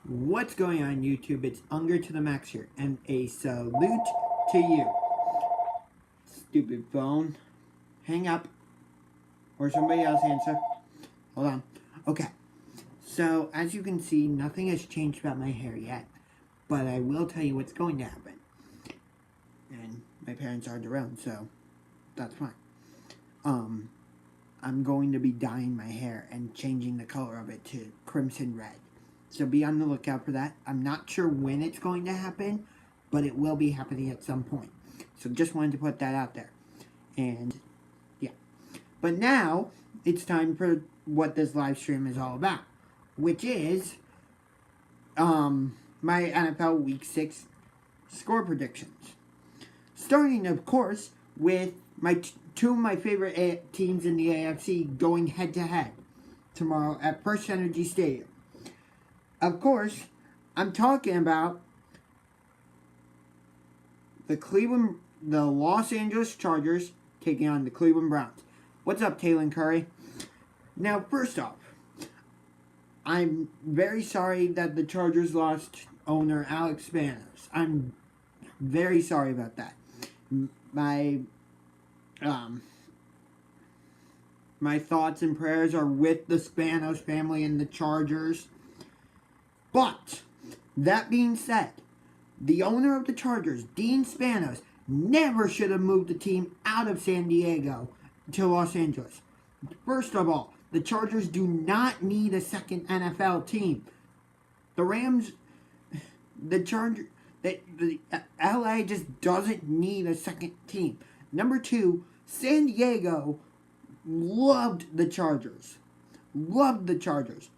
What's going on YouTube? It's UngarToTheMax here, and a salute to you. Stupid phone. Hang up. Or somebody else answer. Hold on. Okay. So, as you can see, nothing has changed about my hair yet. But I will tell you what's going to happen. And my parents aren't around, so that's fine. I'm going to be dyeing my hair and changing the color of it to crimson red. So be on the lookout for that. I'm not sure when it's going to happen, but it will be happening at some point. So just wanted to put that out there. And yeah. But now it's time for what this live stream is all about, which is my NFL Week 6 score predictions. Starting, of course, with two of my favorite teams in the AFC going head-to-head tomorrow at First Energy Stadium. Of course, I'm talking about the Los Angeles Chargers taking on the Cleveland Browns. What's up, Taylor Curry? Now, first off, I'm very sorry that the Chargers lost owner Alex Spanos. I'm very sorry about that. My thoughts and prayers are with the Spanos family and the Chargers. But, that being said, the owner of the Chargers, Dean Spanos, never should have moved the team out of San Diego to Los Angeles. First of all, the Chargers do not need a second NFL team. The Rams, the LA just doesn't need a second team. Number two, San Diego loved the Chargers. Loved the Chargers.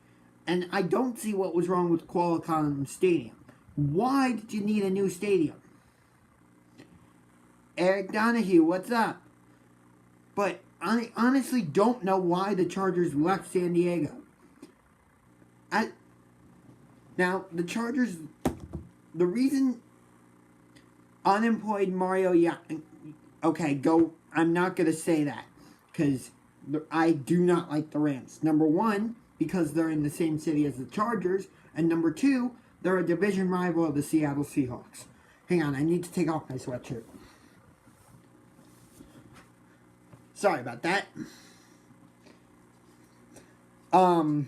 And I don't see what was wrong with Qualcomm Stadium. Why did you need a new stadium? Eric Donahue, what's up? But I honestly don't know why the Chargers left San Diego. Now, the Chargers, the reason unemployed Mario, I'm not going to say that. Because I do not like the Rams. Number one, because they're in the same city as the Chargers. And number two, they're a division rival of the Seattle Seahawks. Hang on, I need to take off my sweatshirt. Sorry about that. My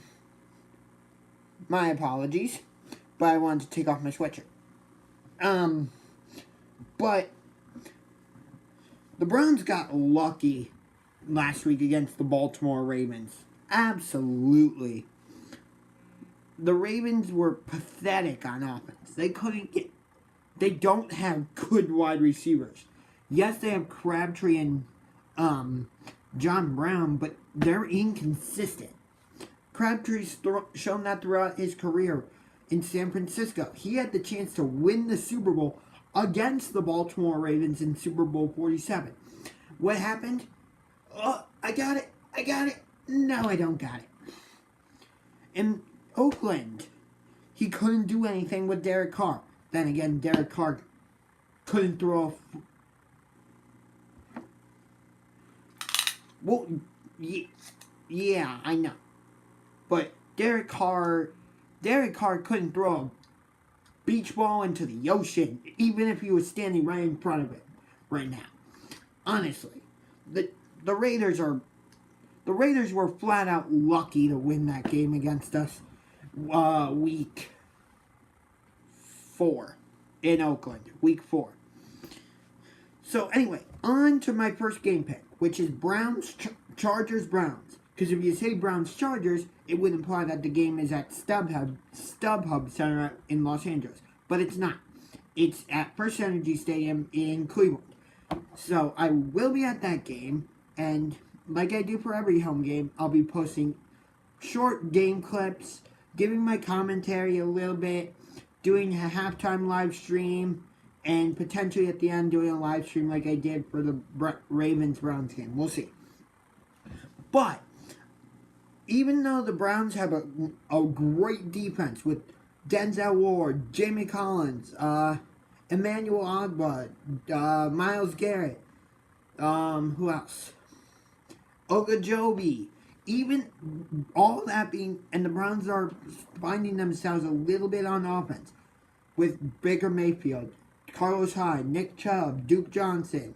apologies. But I wanted to take off my sweatshirt. But the Browns got lucky last week against the Baltimore Ravens. Absolutely. The Ravens were pathetic on offense. They don't have good wide receivers. Yes, they have Crabtree and John Brown, but they're inconsistent. Crabtree's shown that throughout his career in San Francisco. He had the chance to win the Super Bowl against the Baltimore Ravens in Super Bowl 47. What happened? Oh, I got it. No, I don't got it. In Oakland, he couldn't do anything with Derek Carr. Then again, Derek Carr couldn't throw well, yeah, I know. But Derek Carr couldn't throw a beach ball into the ocean, even if he was standing right in front of it right now. Honestly, the Raiders were flat out lucky to win that game against us week 4 in Oakland. Week 4. So anyway, on to my first game pick, which is Chargers Browns. Because if you say Browns Chargers, it would imply that the game is at StubHub Center in Los Angeles. But it's not. It's at First Energy Stadium in Cleveland. So I will be at that game, and like I do for every home game, I'll be posting short game clips, giving my commentary a little bit, doing a halftime live stream, and potentially at the end doing a live stream like I did for the Ravens-Browns game. We'll see. But even though the Browns have a great defense with Denzel Ward, Jamie Collins, Emmanuel Ogbah, Myles Garrett, who else? Ogunjobi. even all that being, and the Browns are finding themselves a little bit on offense with Baker Mayfield, Carlos Hyde, Nick Chubb, Duke Johnson,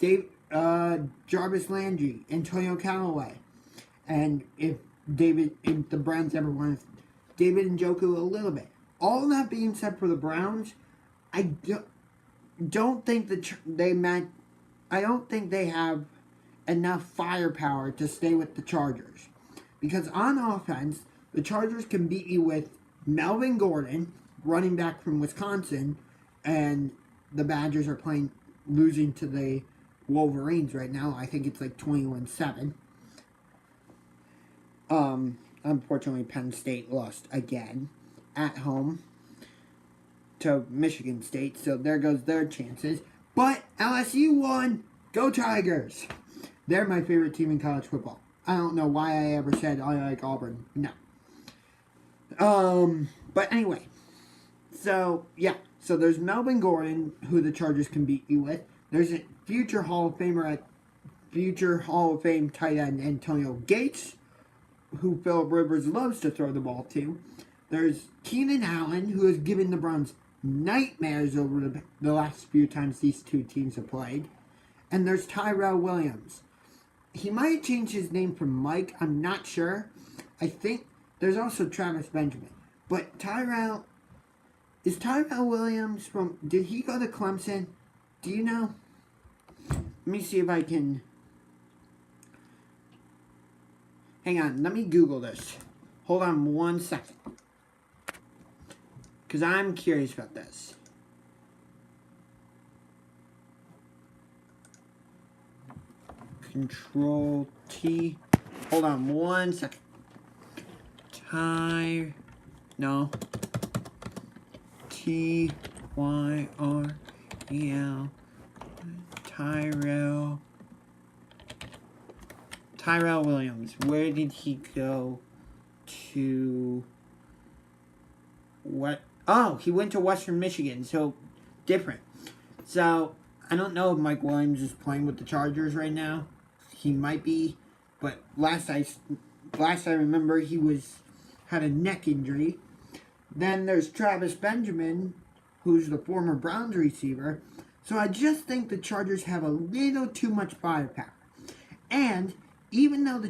Jarvis Landry, Antonio Callaway, and if the Browns ever want David Njoku a little bit. All that being said, for the Browns, I don't think I don't think they have enough firepower to stay with the Chargers, because on offense, the Chargers can beat you with Melvin Gordon, running back from Wisconsin, and the Badgers are losing to the Wolverines right now. I think it's like 21-7. Unfortunately, Penn State lost again at home to Michigan State, so there goes their chances. But LSU won. Go Tigers! They're my favorite team in college football. I don't know why I ever said I like Auburn. No. But anyway. So, yeah. So there's Melvin Gordon, who the Chargers can beat you with. There's a future Hall of Fame tight end Antonio Gates, who Phillip Rivers loves to throw the ball to. There's Keenan Allen, who has given the Browns nightmares over the last few times these two teams have played. And there's Tyrell Williams. He might change his name from Mike. I'm not sure. I think there's also Travis Benjamin. But is Tyrell Williams did he go to Clemson? Do you know? Let me see if I can. Hang on, let me Google this. Hold on 1 second. Because I'm curious about this. Control T. Hold on 1 second. No. Tyrell. Tyrell Williams. Where did he go to? What? Oh, he went to Western Michigan. So, different. So, I don't know if Mike Williams is playing with the Chargers right now. He might be. But last I remember, he had a neck injury. Then there's Travis Benjamin, who's the former Browns receiver. So I just think the Chargers have a little too much firepower. And even though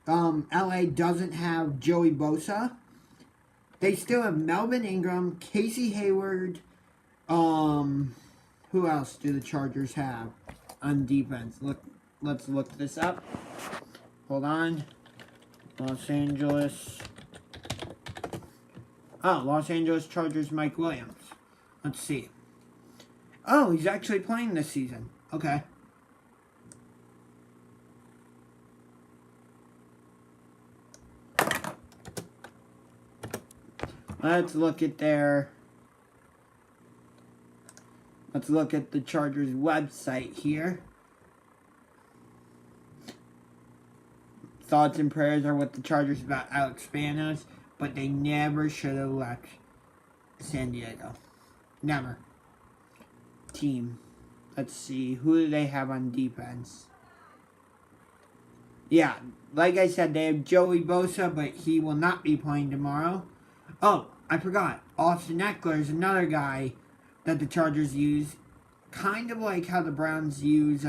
LA doesn't have Joey Bosa, they still have Melvin Ingram, Casey Hayward. Who else do the Chargers have on defense? Let's look this up. Hold on. Los Angeles Chargers Mike Williams. Let's see. Oh, he's actually playing this season. Okay. Let's look at the Chargers website here. Thoughts and prayers are with the Chargers about Alex Spanos, but they never should have left San Diego. Never. Team. Let's see. Who do they have on defense? Yeah, like I said, they have Joey Bosa, but he will not be playing tomorrow. Oh, I forgot. Austin Eckler is another guy that the Chargers use. Kind of like how the Browns use,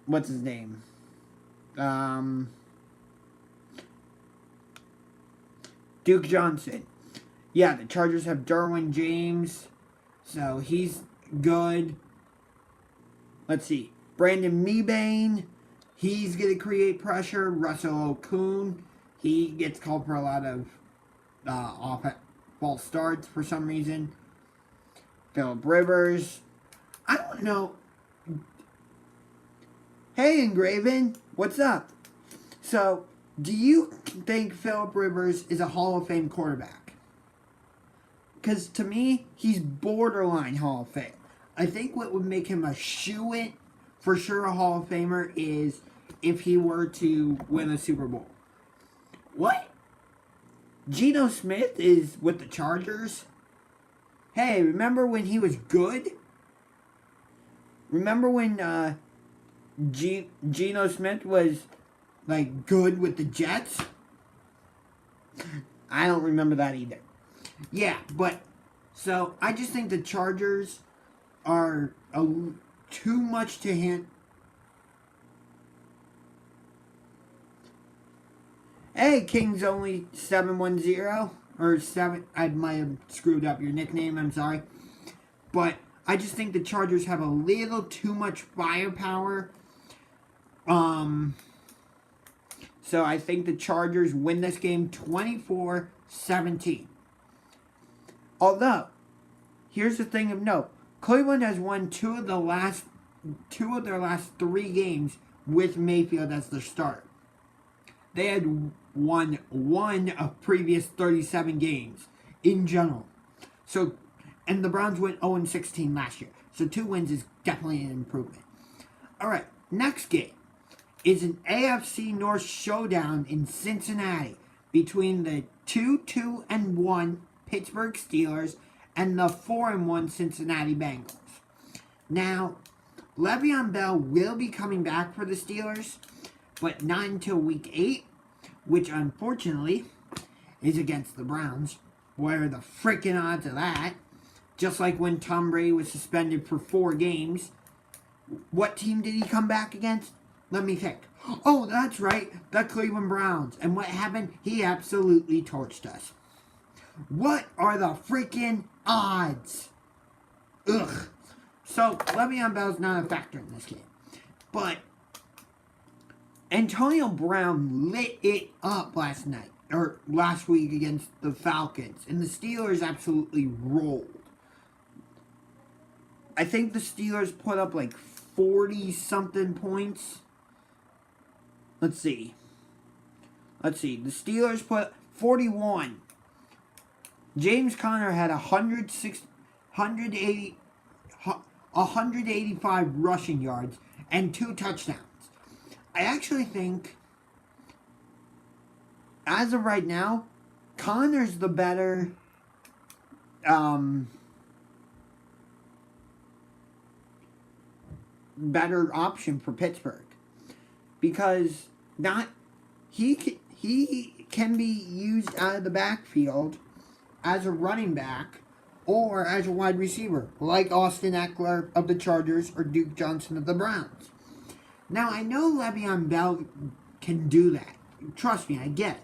what's his name? Duke Johnson. Yeah, the Chargers have Derwin James, so he's good. Let's see. Brandon Mebane, he's going to create pressure. Russell Okung, he gets called for a lot of false starts for some reason. Phillip Rivers, I don't know. Hey, Engraven, what's up? So, do you think Phillip Rivers is a Hall of Fame quarterback? Because to me, he's borderline Hall of Fame. I think what would make him a shoo-in for sure a Hall of Famer is if he were to win a Super Bowl. What? Geno Smith is with the Chargers? Hey, remember when he was good? Remember when Geno Smith was like good with the Jets. I don't remember that either. Yeah, but so I just think the Chargers are too much to hand. Hey, King's only 710 or 7. I might have screwed up your nickname. I'm sorry, but I just think the Chargers have a little too much firepower. So I think the Chargers win this game 24-17. Although, here's the thing of note: Cleveland has won two of their last 3 games with Mayfield as their starter. They had won one of previous 37 games in general. So, and the Browns went 0-16 last year. So 2 wins is definitely an improvement. All right, next game is an AFC North showdown in Cincinnati between the 2-1 Pittsburgh Steelers and the 4-1 Cincinnati Bengals. Now, Le'Veon Bell will be coming back for the Steelers, but not until week 8, which unfortunately is against the Browns. What are the freaking odds of that? Just like when Tom Brady was suspended for 4 games. What team did he come back against? Let me think. Oh, that's right, the Cleveland Browns. And what happened? He absolutely torched us. What are the freaking odds? Ugh. So, Le'Veon Bell's not a factor in this game. But Antonio Brown lit it up last week against the Falcons. And the Steelers absolutely rolled. I think the Steelers put up like 40-something points. Let's see. The Steelers put 41. James Conner had 185 rushing yards and 2 touchdowns. I actually think, as of right now, Conner's the better option for Pittsburgh, because he can be used out of the backfield as a running back or as a wide receiver, like Austin Eckler of the Chargers or Duke Johnson of the Browns. Now, I know Le'Veon Bell can do that. Trust me, I get it.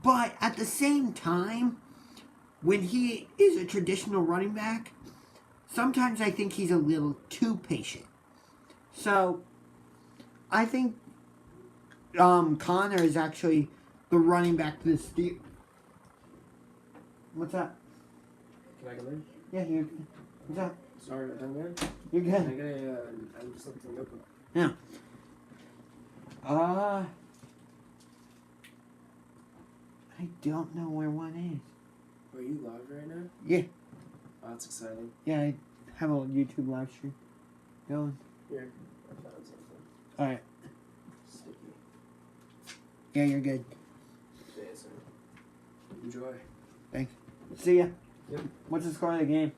But at the same time, when he is a traditional running back, sometimes I think he's a little too patient. So, I think Conner is actually the running back to the Steelers. What's that? Can I come in? Yeah, you're good. What's that? Sorry, I'm good. You're good. I'm just looking for a notebook. Yeah. I don't know where one is. Are you live right now? Yeah. Oh, that's exciting. Yeah, I have a YouTube live stream going. Here, I found something. Alright. Sticky. Yeah, you're good. Jason. Enjoy. Thanks. See ya. Yep. What's the score of the game?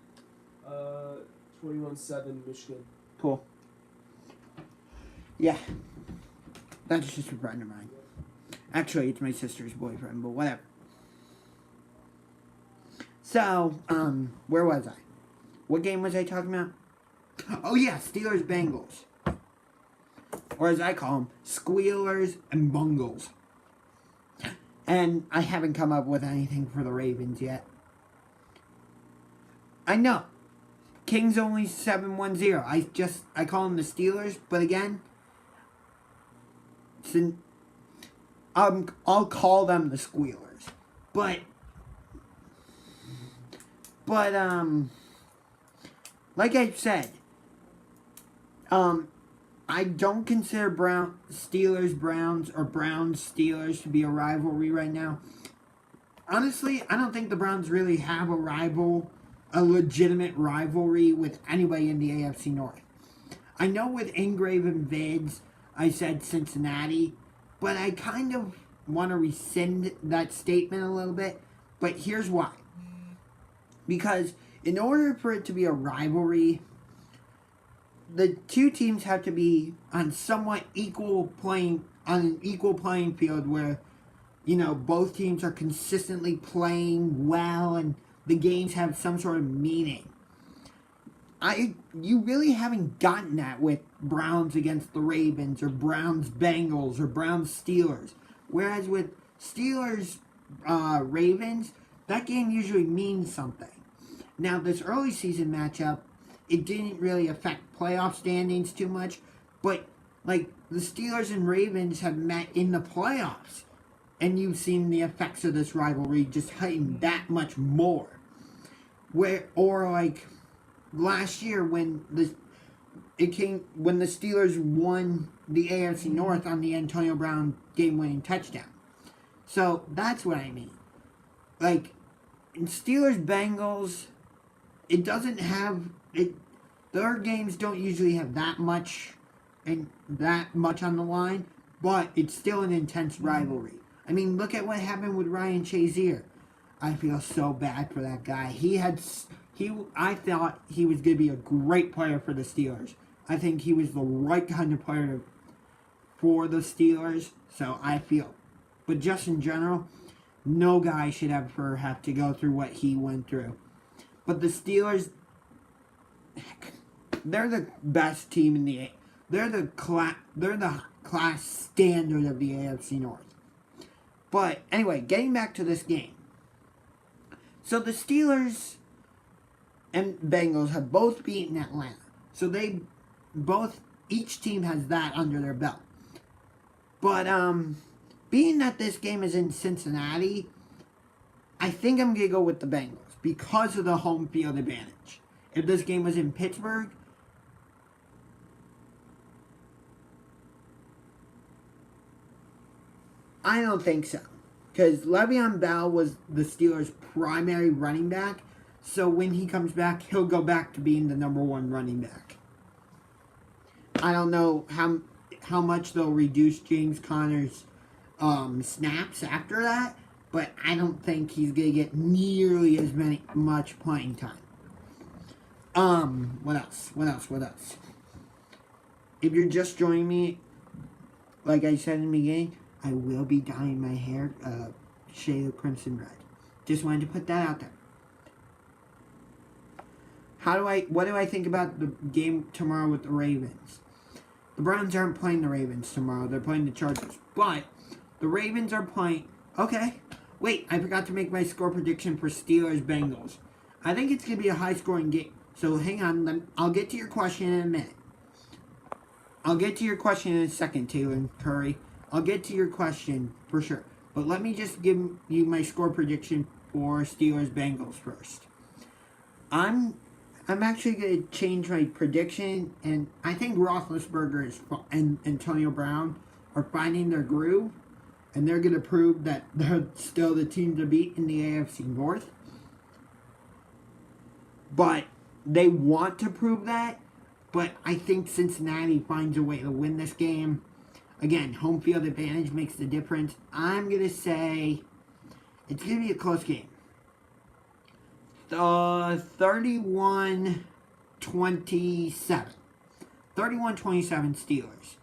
21-7 Michigan. Cool. Yeah. That's just a friend of mine. Actually, it's my sister's boyfriend, but whatever. So, where was I? What game was I talking about? Oh yeah, Steelers-Bengals. Or as I call them, Squealers and Bungles. And I haven't come up with anything for the Ravens yet. I know. King's only 710. I call them the Steelers, but again, I'll call them the Squealers. But like I said, I don't consider Steelers-Browns or Browns-Steelers to be a rivalry right now. Honestly, I don't think the Browns really have a legitimate rivalry with anybody in the AFC North. I know with Engraven Vids, I said Cincinnati, but I kind of want to rescind that statement a little bit. But here's why. Because in order for it to be a rivalry, the two teams have to be on somewhat on an equal playing field where, both teams are consistently playing well and the games have some sort of meaning. You really haven't gotten that with Browns against the Ravens or Browns Bengals or Browns Steelers. Whereas with Steelers Ravens, that game usually means something. Now, this early season matchup, it didn't really affect playoff standings too much, but like the Steelers and Ravens have met in the playoffs, and you've seen the effects of this rivalry just heightened that much more. Or last year when the Steelers won the AFC North on the Antonio Brown game-winning touchdown. So that's what I mean. Like in Steelers Bengals, it doesn't have it. Their games don't usually have that much on the line, but it's still an intense rivalry. I mean, look at what happened with Ryan Shazier. I feel so bad for that guy. I thought he was going to be a great player for the Steelers. I think he was the right kind of player for the Steelers. So but just in general, no guy should ever have to go through what he went through. But the Steelers, they're the best team in the. They're the class standard of the AFC North. But anyway, getting back to this game. So the Steelers and Bengals have both beaten Atlanta. So each team has that under their belt. But being that this game is in Cincinnati, I think I'm going to go with the Bengals because of the home field advantage. If this game was in Pittsburgh, I don't think so. Because Le'Veon Bell was the Steelers' primary running back. So when he comes back, he'll go back to being the number one running back. I don't know how much they'll reduce James Conner's snaps after that. But I don't think he's going to get nearly as much playing time. What else? If you're just joining me, like I said in the beginning, I will be dyeing my hair shade of crimson red. Just wanted to put that out there. What do I think about the game tomorrow with the Ravens? The Browns aren't playing the Ravens tomorrow. They're playing the Chargers. But the Ravens are playing. Okay. Wait, I forgot to make my score prediction for Steelers Bengals. I think it's going to be a high scoring game. So hang on. I'll get to your question in a minute. I'll get to your question in a second, Taylor Curry. I'll get to your question for sure. But let me just give you my score prediction for Steelers Bengals first. I'm actually going to change my prediction, and I think Roethlisberger and Antonio Brown are finding their groove, and they're going to prove that they're still the team to beat in the AFC North. But they want to prove that, but I think Cincinnati finds a way to win this game. Again, home field advantage makes the difference. I'm going to say it's going to be a close game. 31-27. 31-27 Steelers.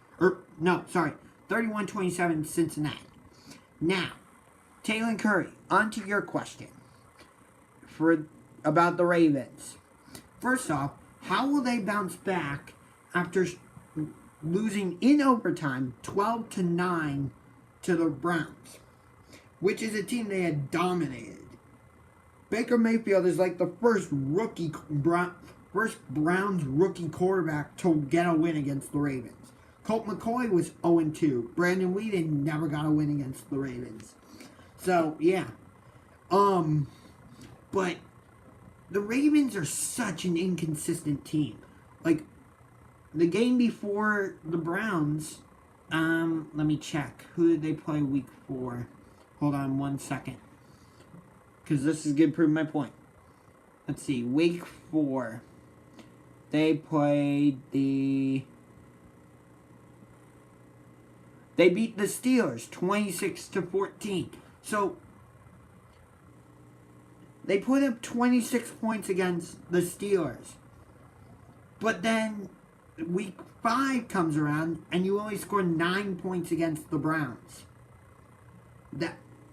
31-27 Cincinnati. Now, Taylor Curry, on to your question about the Ravens. First off, how will they bounce back after losing in overtime 12-9 to the Browns, which is a team they had dominated? Baker Mayfield is like the first Browns rookie quarterback to get a win against the Ravens. Colt McCoy was 0-2. Brandon Weeden never got a win against the Ravens. So, yeah. But the Ravens are such an inconsistent team. Like, the game before the Browns, let me check. Who did they play week 4? Hold on 1 second. Because this is going to prove my point. Let's see. Week 4. They played They beat the Steelers 26-14. So, they put up 26 points against the Steelers. But then, week 5 comes around and you only score 9 points against the Browns.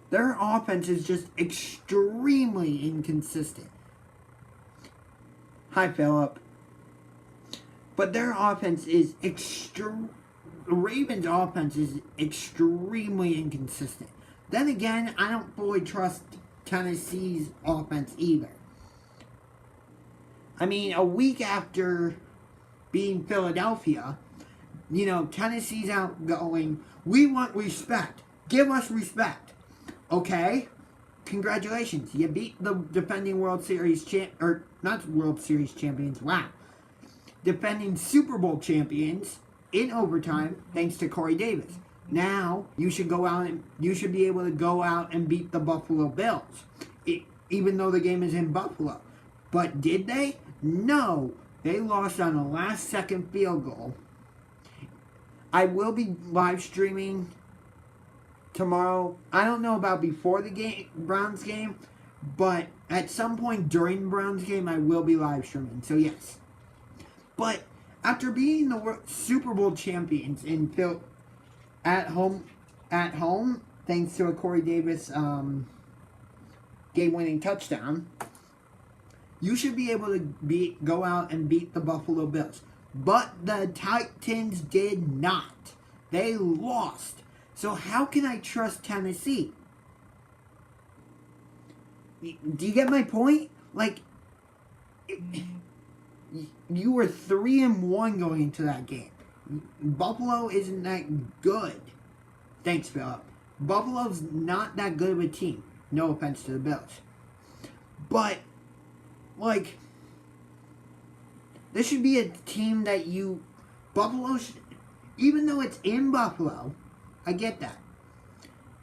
Their offense is just extremely inconsistent. Hi, Philip. But their offense is the Ravens' offense is extremely inconsistent. Then again, I don't fully trust Tennessee's offense either. I mean, a week after being Philadelphia, Tennessee's out going, we want respect. Give us respect. Okay? Congratulations. You beat the defending not World Series champions, wow. Defending Super Bowl champions in overtime thanks to Corey Davis. Now, you should be able to go out and beat the Buffalo Bills. Even though the game is in Buffalo. But did they? No. They lost on a last-second field goal. I will be live streaming tomorrow. I don't know about before the Browns game, but at some point during the Browns game, I will be live streaming. So yes. But after being the Super Bowl champions at home, thanks to a Corey Davis game-winning touchdown, you should be able to go out and beat the Buffalo Bills. But the Titans did not. They lost. So how can I trust Tennessee? Do you get my point? Like, you were 3-1 going into that game. Buffalo isn't that good. Thanks, Philip. Buffalo's not that good of a team. No offense to the Bills. But, like, this should be a team that even though it's in Buffalo, I get that.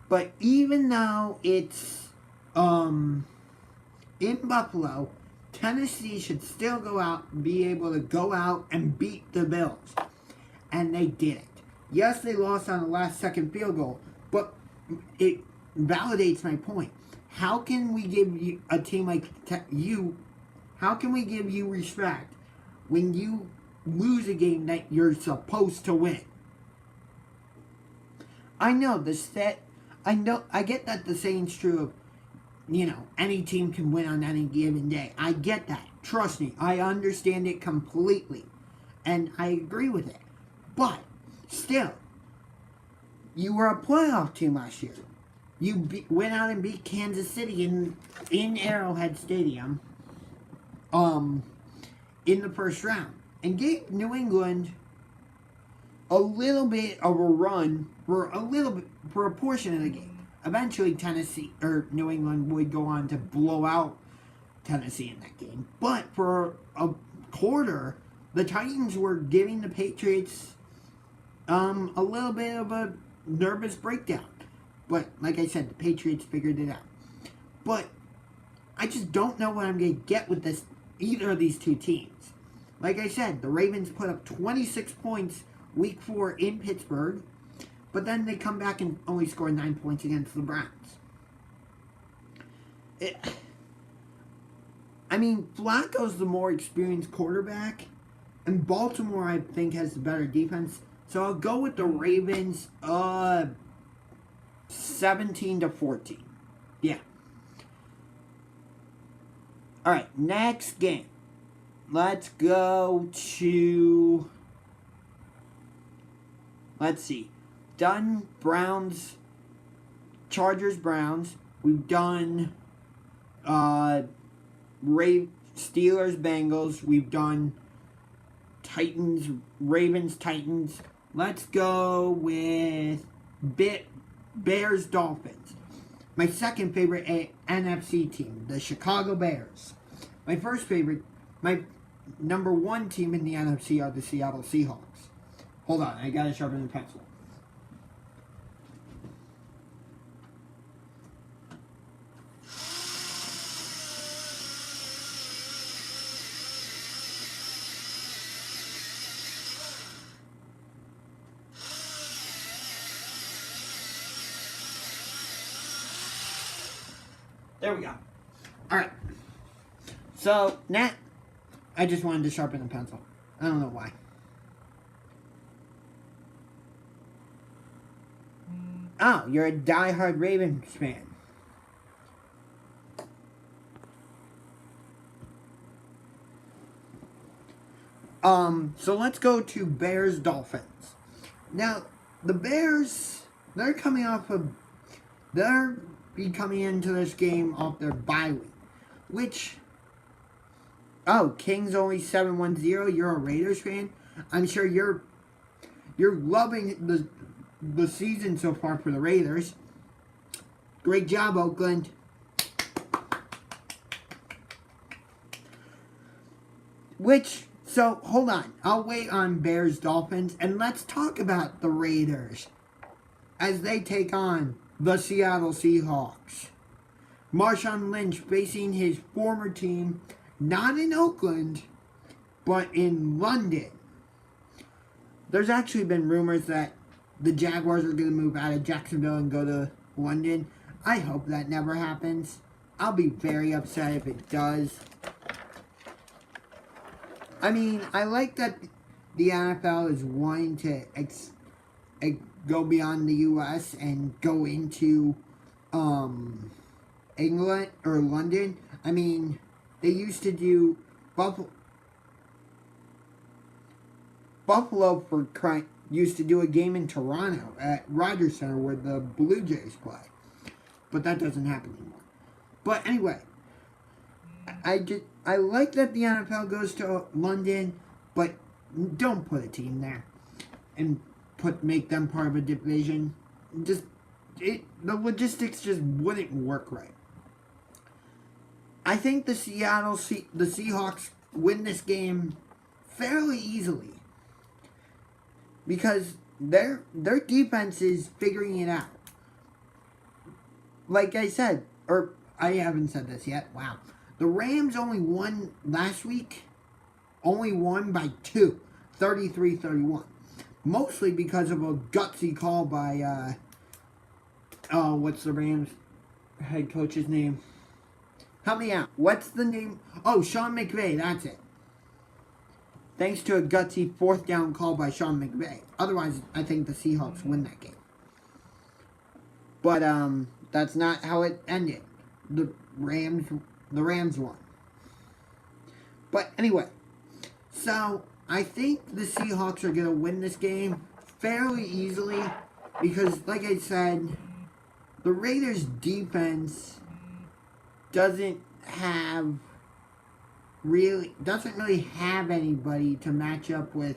But even though it's in Buffalo, Tennessee should still be able to go out and beat the Bills. And they didn't. Yes, they lost on the last-second field goal, but it validates my point. How can we give you a team like how can we give you respect when you lose a game that you're supposed to win? I get that the saying's true of, any team can win on any given day. I get that. Trust me, I understand it completely. And I agree with it. But, still, you were a playoff team last year. You went out and beat Kansas City in Arrowhead Stadium in the first round. And gave New England a little bit of a run for a portion of the game. Eventually, New England would go on to blow out Tennessee in that game. But for a quarter, the Titans were giving the Patriots a little bit of a nervous breakdown. But, like I said, the Patriots figured it out. But I just don't know what I'm going to get with either of these two teams. Like I said, the Ravens put up 26 points week 4 in Pittsburgh. But then they come back and only score 9 points against the Browns. Flacco's the more experienced quarterback. And Baltimore, I think, has the better defense. So I'll go with the Ravens 17-14. Yeah. Alright, next game. Let's go to... Let's see. Done Chargers, Browns. We've done Steelers, Bengals. We've done Ravens, Titans. Let's go with Bears, Dolphins. My second favorite NFC team, the Chicago Bears. My number 1 team in the NFC are the Seattle Seahawks. Hold on, I gotta sharpen the pencil. There we go. Alright. So, now, I just wanted to sharpen the pencil. I don't know why. Oh, you're a diehard Ravens fan. So let's go to Bears Dolphins. Now, the Bears, they're coming into this game off their bye week, which, Kings only 7-1-0. You're a Raiders fan. I'm sure you're loving the season so far for the Raiders. Great job, Oakland. So hold on. I'll wait on Bears Dolphins, and let's talk about the Raiders as they take on the Seattle Seahawks. Marshawn Lynch facing his former team, not in Oakland, but in London. There's actually been rumors that the Jaguars are going to move out of Jacksonville and go to London. I hope that never happens. I'll be very upset if it does. I mean, I like that the NFL is wanting to go beyond the U.S. and go into England or London. I mean, they used to do Buffalo used to do a game in Toronto at Rogers Center where the Blue Jays play, but that doesn't happen anymore. But anyway, I like that the NFL goes to London, but don't put a team there and make them part of a division. The logistics just wouldn't work right. I think the Seahawks win this game fairly easily because their defense is figuring it out. Like I said, or I haven't said this yet. Wow. The Rams only won last week. Only won by 2. 33-31. Mostly because of a gutsy call by, what's the Rams head coach's name? Help me out. What's the name? Oh, Sean McVay. That's it. Thanks to a gutsy 4th down call by Sean McVay. Otherwise, I think the Seahawks win that game. But, that's not how it ended. The Rams won. But anyway, so I think the Seahawks are going to win this game fairly easily because, like I said, the Raiders' defense doesn't really have anybody to match up with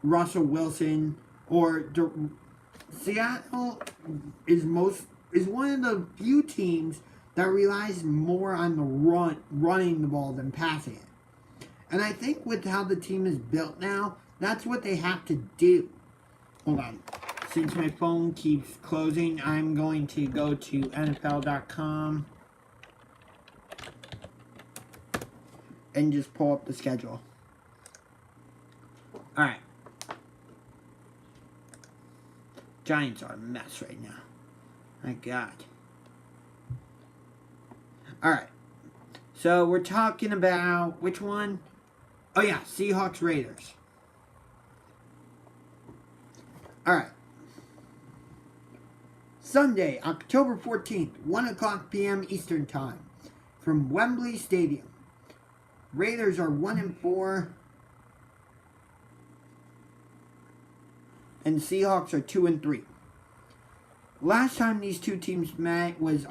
Russell Wilson Seattle is one of the few teams that relies more on the running the ball than passing it. And I think with how the team is built now, that's what they have to do. Hold on. Since my phone keeps closing, I'm going to go to NFL.com and just pull up the schedule. Alright. Giants are a mess right now. My God. Alright. So we're talking about which one? Oh yeah, Seahawks Raiders. Alright. Sunday, October 14th, 1 o'clock p.m. Eastern Time. From Wembley Stadium. Raiders are 1-4. And Seahawks are 2-3. Last time these two teams met was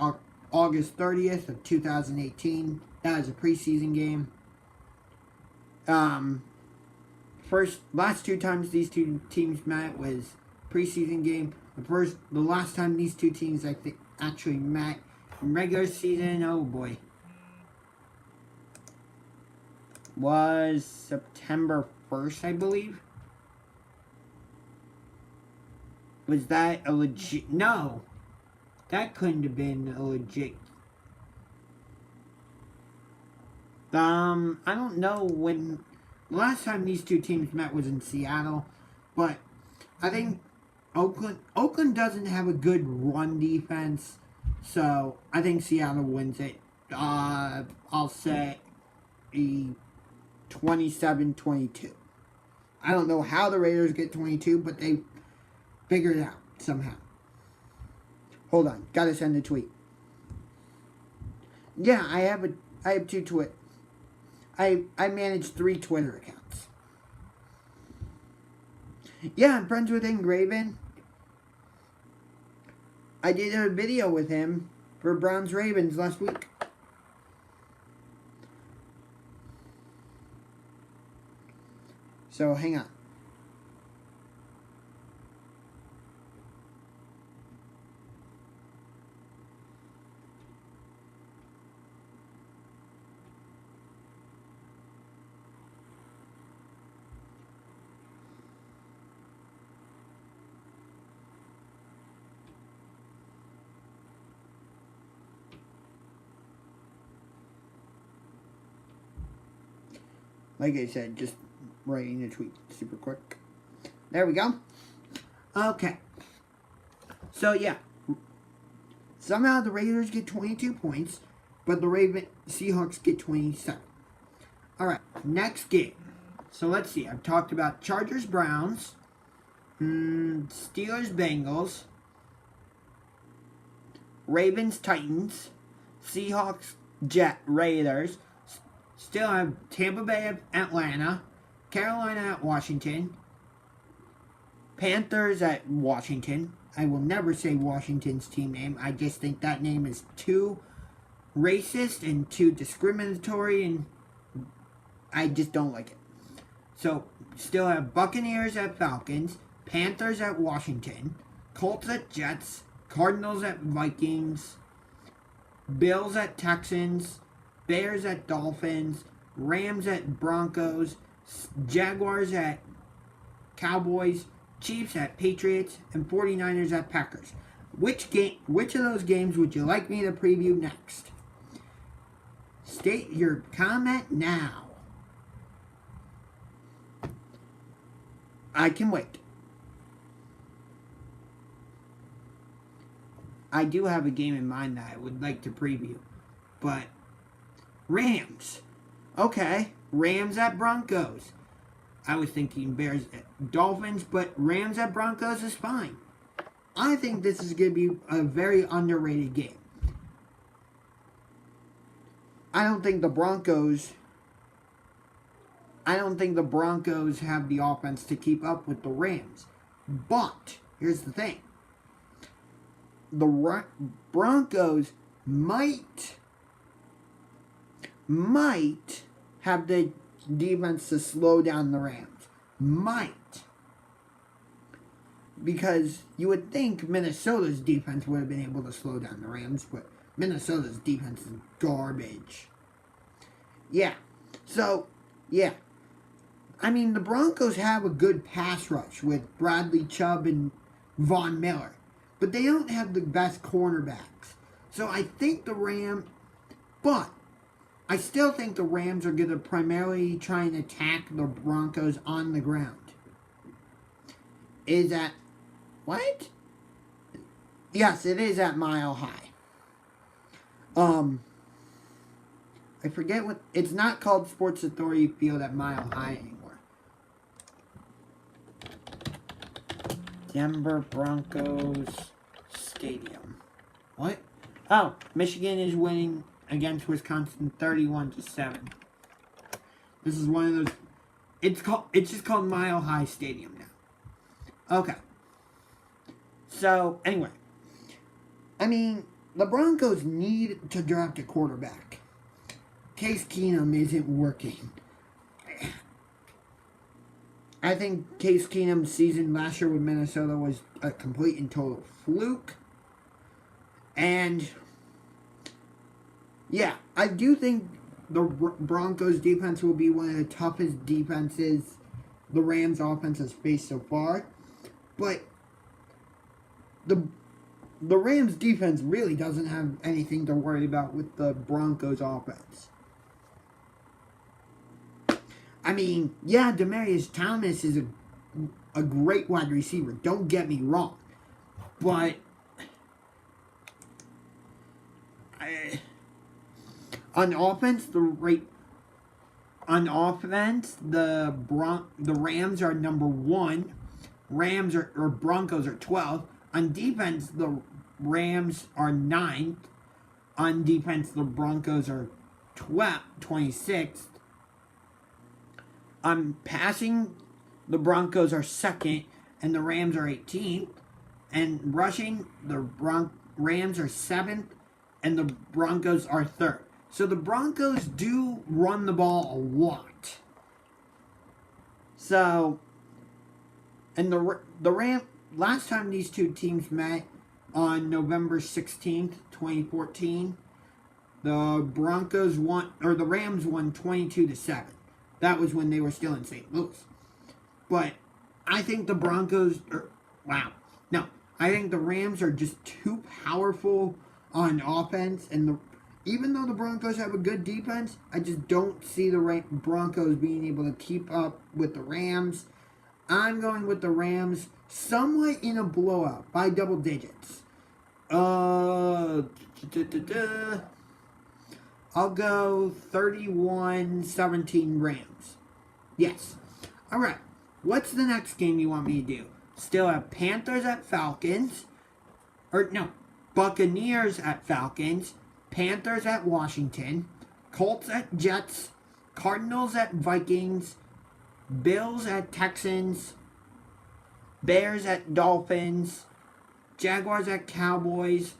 August 30th of 2018. That was a preseason game. Last two times these two teams met was preseason game. The last time these two teams actually met in regular season, oh boy, was September 1st, I believe. Was that a legit? No, that couldn't have been a legit. I don't know when the last time these two teams met was in Seattle, but I think Oakland doesn't have a good run defense, so I think Seattle wins it. I'll say 27-22. I don't know how the Raiders get 22, but they figured it out somehow. Hold on, gotta send a tweet. Yeah, I have 2 Twitter. I manage 3 Twitter accounts. Yeah, I'm friends with Engraven. I did a video with him for Browns Ravens last week. So hang on. Like I said, just writing a tweet super quick. There we go. Okay. So, yeah. Somehow the Raiders get 22 points, but the Seahawks get 27. Alright, next game. So, let's see. I've talked about Chargers-Browns, Steelers-Bengals, Ravens-Titans, Seahawks-Raiders. Still have Tampa Bay at Atlanta, Carolina at Washington, Panthers at Washington. I will never say Washington's team name. I just think that name is too racist and too discriminatory, and I just don't like it. So, still have Buccaneers at Falcons, Panthers at Washington, Colts at Jets, Cardinals at Vikings, Bills at Texans, Bears at Dolphins, Rams at Broncos, Jaguars at Cowboys, Chiefs at Patriots, and 49ers at Packers. Which of those games would you like me to preview next? State your comment now. I can wait. I do have a game in mind that I would like to preview, but Rams. Okay. Rams at Broncos. I was thinking Bears at Dolphins, but Rams at Broncos is fine. I think this is going to be a very underrated game. I don't think the Broncos have the offense to keep up with the Rams. But here's the thing. The Broncos might have the defense to slow down the Rams. Might. Because you would think Minnesota's defense would have been able to slow down the Rams, but Minnesota's defense is garbage. Yeah. So, yeah. I mean, the Broncos have a good pass rush with Bradley Chubb and Von Miller, but they don't have the best cornerbacks. So I think I still think the Rams are going to primarily try and attack the Broncos on the ground. Is that... What? Yes, it is at Mile High. I forget what... It's not called Sports Authority Field at Mile High anymore. Denver Broncos Stadium. What? Oh, Michigan is winning against Wisconsin 31-7. This is one of those... It's just called Mile High Stadium now. Okay. So, anyway. I mean, the Broncos need to draft a quarterback. Case Keenum isn't working. I think Case Keenum's season last year with Minnesota was a complete and total fluke. And, yeah, I do think the Broncos defense will be one of the toughest defenses the Rams offense has faced so far. But the Rams defense really doesn't have anything to worry about with the Broncos offense. I mean, yeah, Demaryius Thomas is a great wide receiver. Don't get me wrong. But on offense, the Rams are number 1. Broncos are 12. On defense, the Rams are 9th. On defense, the Broncos are 26th. On passing, the Broncos are 2nd, and the Rams are 18th. And rushing, the Rams are 7th, and the Broncos are 3rd. So the Broncos do run the ball a lot. So, and the last time these two teams met on November 16th, 2014, the Rams won 22-7. That was when they were still in St. Louis. But I think the I think the Rams are just too powerful on offense, and even though the Broncos have a good defense, I just don't see the Broncos being able to keep up with the Rams. I'm going with the Rams somewhat in a blowout by double digits. I'll go 31-17 Rams. Yes. All right. What's the next game you want me to do? Still have Panthers at Falcons. Buccaneers at Falcons. Panthers at Washington. Colts at Jets. Cardinals at Vikings. Bills at Texans. Bears at Dolphins. Jaguars at Cowboys.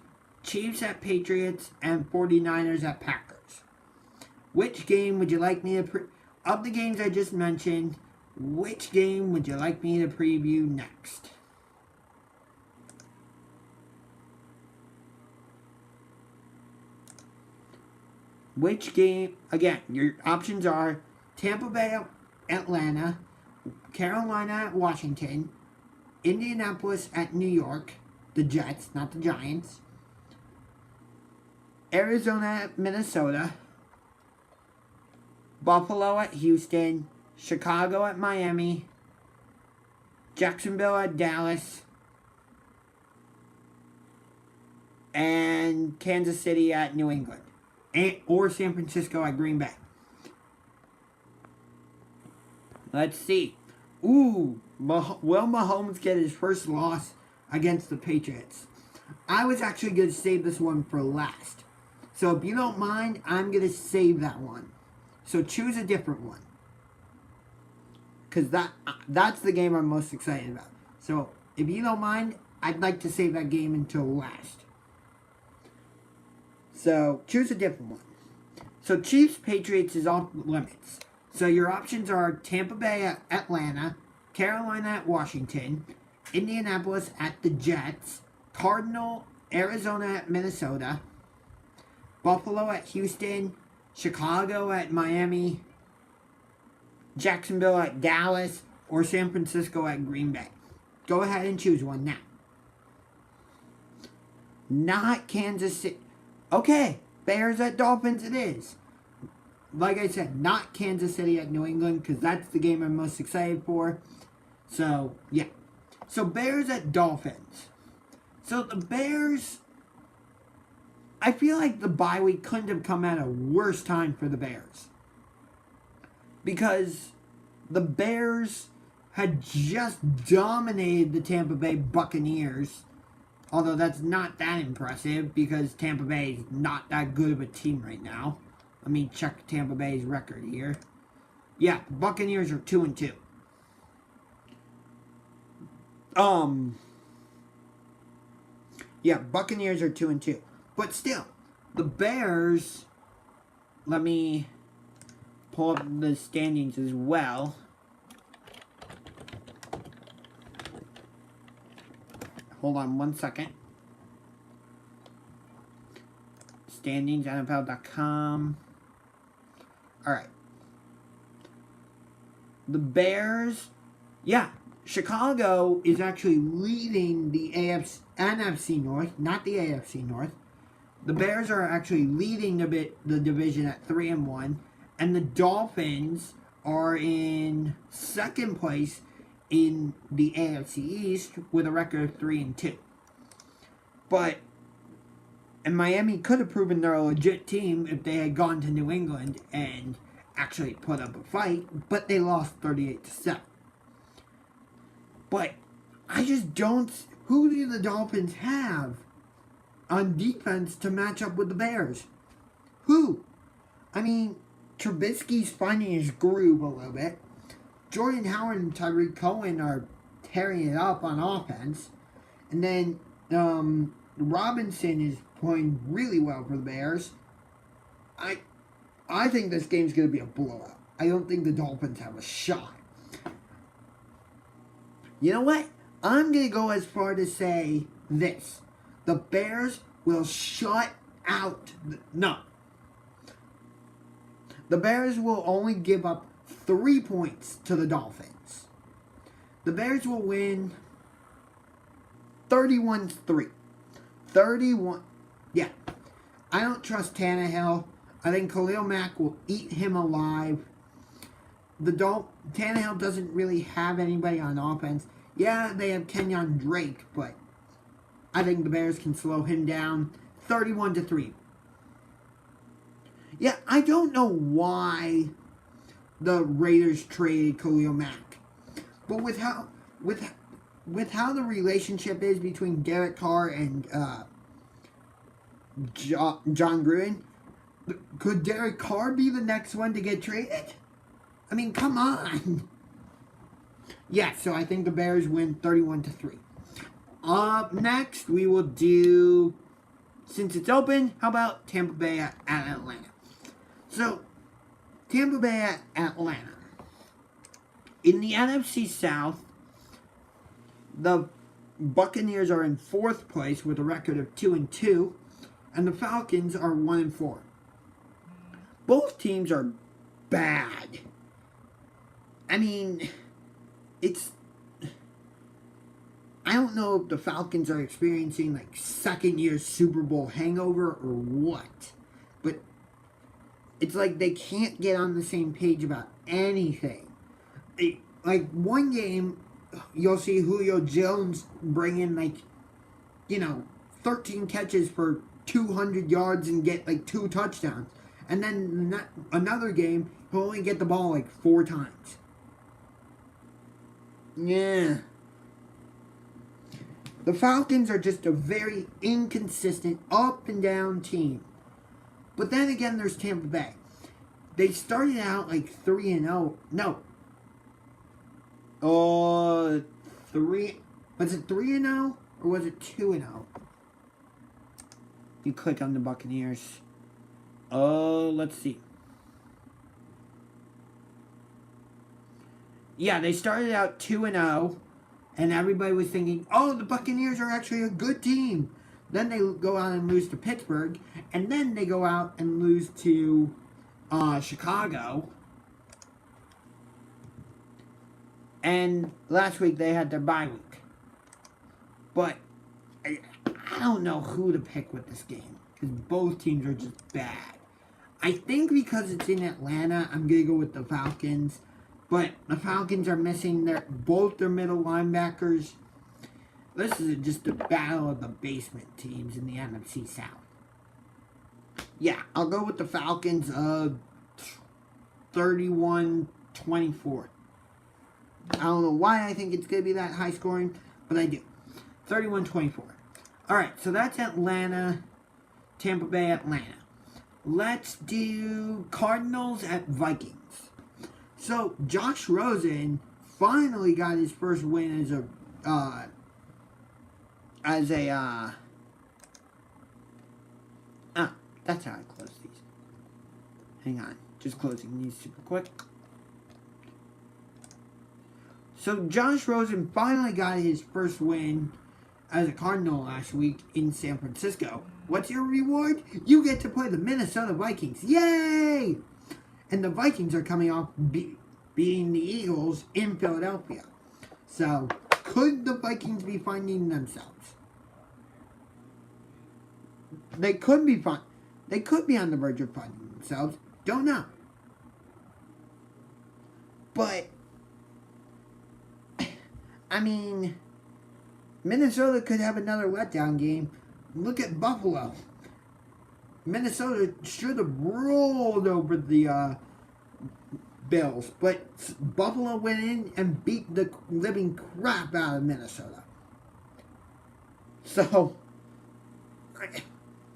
Chiefs at Patriots. And 49ers at Packers. Which game would you like me to of the games I just mentioned, which game would you like me to preview next? Which game, again, your options are Tampa Bay at Atlanta, Carolina at Washington, Indianapolis at New York, the Jets, not the Giants, Arizona at Minnesota, Buffalo at Houston, Chicago at Miami, Jacksonville at Dallas, and Kansas City at New England, or San Francisco at Green Bay. Let's see. Will Mahomes get his first loss against the Patriots? I was actually going to save this one for last. So if you don't mind, I'm going to save that one. So choose a different one. Because that's the game I'm most excited about. So if you don't mind, I'd like to save that game until last. So choose a different one. So Chiefs Patriots is off limits. So your options are Tampa Bay at Atlanta, Carolina at Washington, Indianapolis at the Jets, Arizona at Minnesota, Buffalo at Houston, Chicago at Miami, Jacksonville at Dallas, or San Francisco at Green Bay. Go ahead and choose one now. Not Kansas City. Okay, Bears at Dolphins it is. Like I said, not Kansas City at New England, because that's the game I'm most excited for. So, yeah. So, Bears at Dolphins. So, the Bears, I feel like the bye week couldn't have come at a worse time for the Bears. Because the Bears had just dominated the Tampa Bay Buccaneers. Although that's not that impressive, because Tampa Bay is not that good of a team right now. Let me check Tampa Bay's record here. Yeah, the Buccaneers are 2-2. Yeah, Buccaneers are 2-2. But still, the Bears, let me pull up the standings as well. Hold on one second. Standings, NFL.com. Alright. The Bears, yeah, Chicago is actually leading the NFC North, not the AFC North. The Bears are actually leading the division at 3-1, and the Dolphins are in second place in the AFC East with a record of 3-2. And Miami could have proven they're a legit team if they had gone to New England and actually put up a fight, but they lost 38-7. But I just don't. Who do the Dolphins have on defense to match up with the Bears? Who? I mean, Trubisky's finding his groove a little bit. Jordan Howard and Tyreek Cohen are tearing it up on offense. And then Robinson is playing really well for the Bears. I think this game's going to be a blowout. I don't think the Dolphins have a shot. You know what? I'm going to go as far to say this. The Bears will shut out... The Bears will only give up 3 points to the Dolphins. The Bears will win 31-3. 31... Yeah. I don't trust Tannehill. I think Khalil Mack will eat him alive. Tannehill doesn't really have anybody on offense. Yeah, they have Kenyon Drake, but I think the Bears can slow him down. 31-3. Yeah, I don't know why the Raiders traded Khalil Mack, but with how the relationship is between Derek Carr and John Gruden, could Derek Carr be the next one to get traded? I mean, come on. Yeah, so I think the Bears win 31-3. Up next, we will do, since it's open, how about Tampa Bay at Atlanta? So, Tampa Bay at Atlanta. In the NFC South, the Buccaneers are in 4th place with a record of 2-2, and the Falcons are 1-4. Both teams are bad. I mean, I don't know if the Falcons are experiencing like second-year Super Bowl hangover or what, but it's like they can't get on the same page about anything. Like one game, you'll see Julio Jones bring in 13 catches for 200 yards and get 2 touchdowns. And then another game, he'll only get the ball 4 times. Yeah. The Falcons are just a very inconsistent, up and down team. But then again, there's Tampa Bay. They started out 3-0. No. Was it 3-0 or was it 2-0? You click on the Buccaneers. Let's see. Yeah, they started out 2-0, and everybody was thinking, oh, the Buccaneers are actually a good team. Then they go out and lose to Pittsburgh, and then they go out and lose to Chicago. And last week they had their bye week. But I don't know who to pick with this game, because both teams are just bad. I think because it's in Atlanta, I'm going to go with the Falcons. But the Falcons are missing both their middle linebackers. This is just a battle of the basement teams in the NFC South. Yeah, I'll go with the Falcons 31-24. I don't know why I think it's going to be that high scoring, but I do. 31-24. Alright, so that's Atlanta, Tampa Bay, Atlanta. Let's do Cardinals at Vikings. So, Josh Rosen finally got his first win that's how I close these. Hang on, just closing these super quick. So, Josh Rosen finally got his first win as a Cardinal last week in San Francisco. What's your reward? You get to play the Minnesota Vikings. Yay! And the Vikings are coming off beating the Eagles in Philadelphia. So, could the Vikings be finding themselves? They could be They could be on the verge of finding themselves. Don't know. But, I mean, Minnesota could have another letdown game. Look at Buffalo. Minnesota should have rolled over the Bills, but Buffalo went in and beat the living crap out of Minnesota. So, I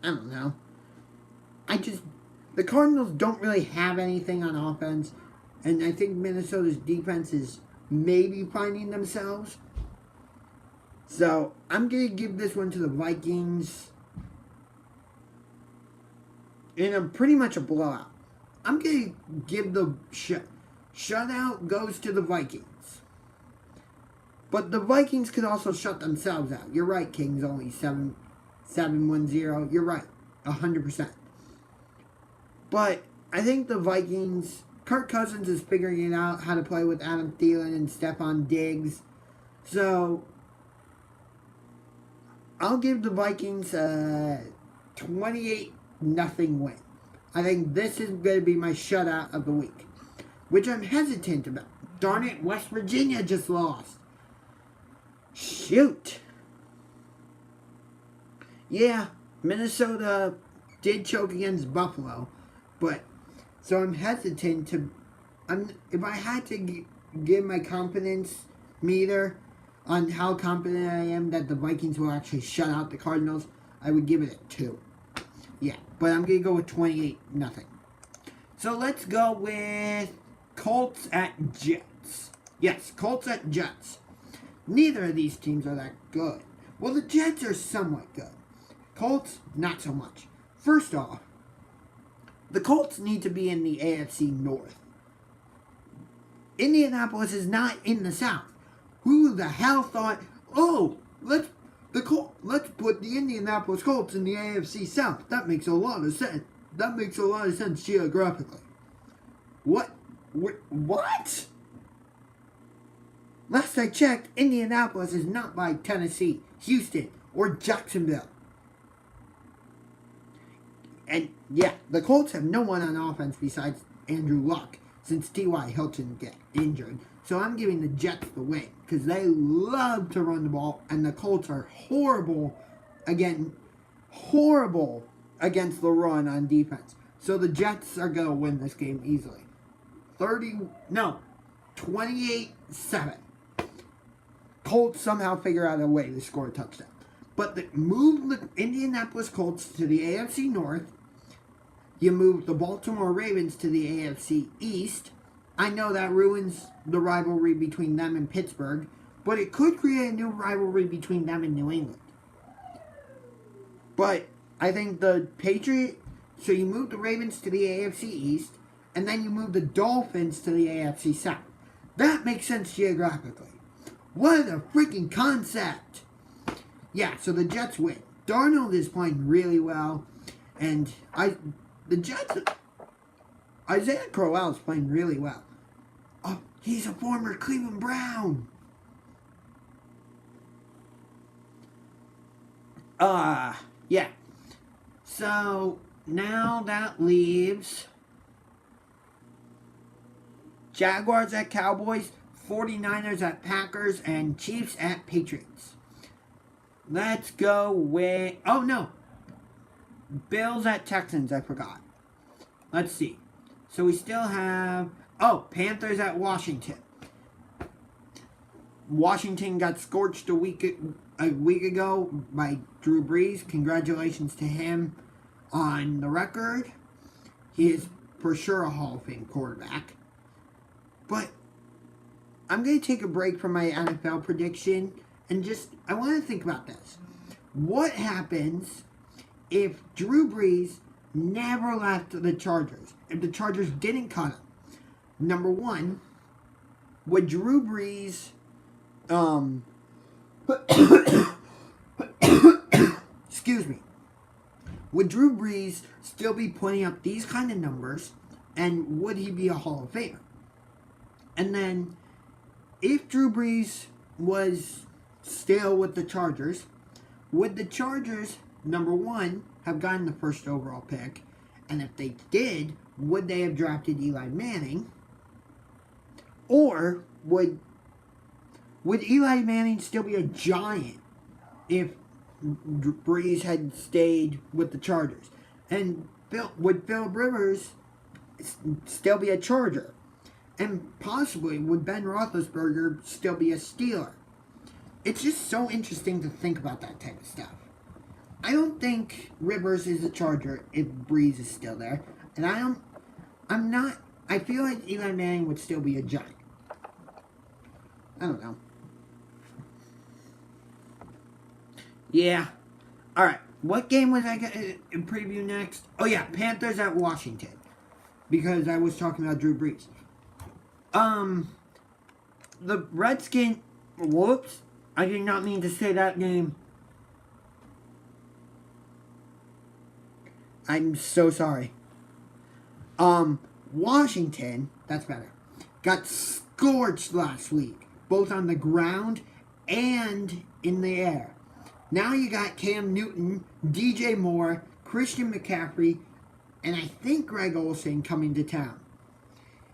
don't know. The Cardinals don't really have anything on offense, and I think Minnesota's defense is maybe finding themselves. So, I'm going to give this one to the Vikings in a pretty much a blowout. I'm going to give the shutout goes to the Vikings. But the Vikings could also shut themselves out. You're right, Kings only 7-1-0. You're right, 100%. But I think the Vikings, Kirk Cousins is figuring it out how to play with Adam Thielen and Stephon Diggs. So, I'll give the Vikings a 28-0 win. I think this is going to be my shutout of the week, which I'm hesitant about. Darn it, West Virginia just lost. Shoot. Yeah, Minnesota did choke against Buffalo, but so I'm hesitant to. If I had to give my confidence meter on how confident I am that the Vikings will actually shut out the Cardinals, I would give it a 2. Yeah, but I'm going to go with 28-0. So let's go with Colts at Jets. Yes, Colts at Jets. Neither of these teams are that good. Well, the Jets are somewhat good. Colts, not so much. First off, the Colts need to be in the AFC North. Indianapolis is not in the South. Who the hell thought, oh, let's put the Indianapolis Colts in the AFC South? That makes a lot of sense. That makes a lot of sense geographically. What? Last I checked, Indianapolis is not by Tennessee, Houston, or Jacksonville. And yeah, the Colts have no one on offense besides Andrew Luck since T.Y. Hilton got injured. So I'm giving the Jets the win because they love to run the ball, and the Colts are horrible against the run on defense. So the Jets are going to win this game easily. 28-7. Colts somehow figure out a way to score a touchdown. But move the Indianapolis Colts to the AFC North. You move the Baltimore Ravens to the AFC East. I know that ruins the rivalry between them and Pittsburgh, but it could create a new rivalry between them and New England. But I think the so you move the Ravens to the AFC East, and then you move the Dolphins to the AFC South. That makes sense geographically. What a freaking concept! Yeah, so the Jets win. Darnold is playing really well, and the Jets, Isaiah Crowell is playing really well. Oh, he's a former Cleveland Brown. Yeah. So now that leaves Jaguars at Cowboys, 49ers at Packers, and Chiefs at Patriots. Let's go with... Oh, no. Bills at Texans, I forgot. Let's see. So we still have... Oh, Panthers at Washington. Washington got scorched a week ago by Drew Brees. Congratulations to him on the record. He is for sure a Hall of Fame quarterback. But I'm going to take a break from my NFL prediction and I want to think about this. What happens if Drew Brees never left the Chargers? If the Chargers didn't cut him? Number one, would Drew Brees... excuse me. Would Drew Brees still be putting up these kind of numbers, and would he be a Hall of Famer? And then, if Drew Brees was still with the Chargers, would the Chargers, number one, have gotten the first overall pick? And if they did, would they have drafted Eli Manning? Or would Eli Manning still be a giant if Brees had stayed with the Chargers? And would Phillip Rivers still be a Charger? And possibly, would Ben Roethlisberger still be a Steeler? It's just so interesting to think about that type of stuff. I don't think Rivers is a Charger if Breeze is still there. And I'm not, I feel like Eli Manning would still be a Giant. I don't know. Yeah. Alright. What game was I going to preview next? Oh yeah, Panthers at Washington. Because I was talking about Drew Brees. The Redskins, whoops. I did not mean to say that name. I'm so sorry. Washington, that's better, got scorched last week, both on the ground and in the air. Now you got Cam Newton, DJ Moore, Christian McCaffrey, and I think Greg Olsen coming to town.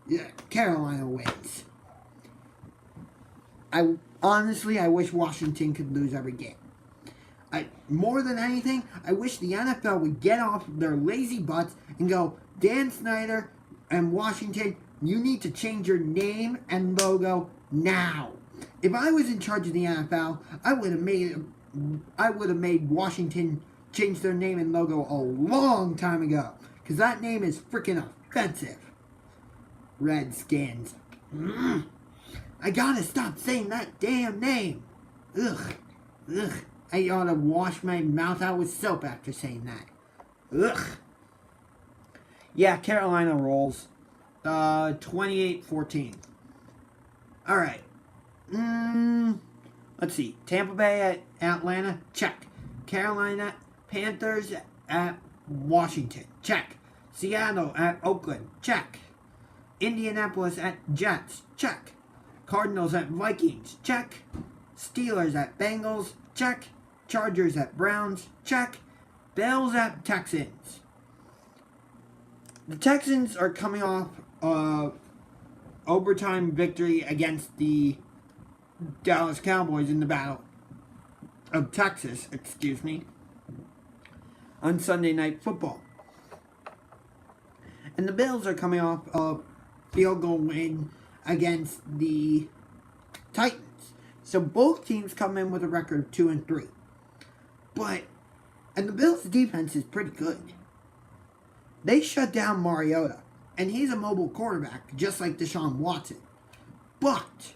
Yeah, Carolina wins. I wish Washington could lose every game. More than anything, I wish the NFL would get off their lazy butts and go, Dan Snyder and Washington, you need to change your name and logo now. If I was in charge of the NFL, I would have made Washington change their name and logo a long time ago, because that name is freaking offensive. Redskins. I gotta stop saying that damn name. Ugh. I ought to wash my mouth out with soap after saying that. Ugh. Yeah, Carolina rolls. 28-14. Alright. Let's see. Tampa Bay at Atlanta. Check. Carolina Panthers at Washington. Check. Seattle at Oakland. Check. Indianapolis at Jets. Check. Cardinals at Vikings. Check. Steelers at Bengals. Check. Chargers at Browns. Check. Bills at Texans. The Texans are coming off overtime victory against the Dallas Cowboys in the Battle of Texas, on Sunday Night Football. And the Bills are coming off a field goal win against the Titans. So both teams come in with a record of 2-3. And the Bills' defense is pretty good. They shut down Mariota, and he's a mobile quarterback, just like Deshaun Watson. But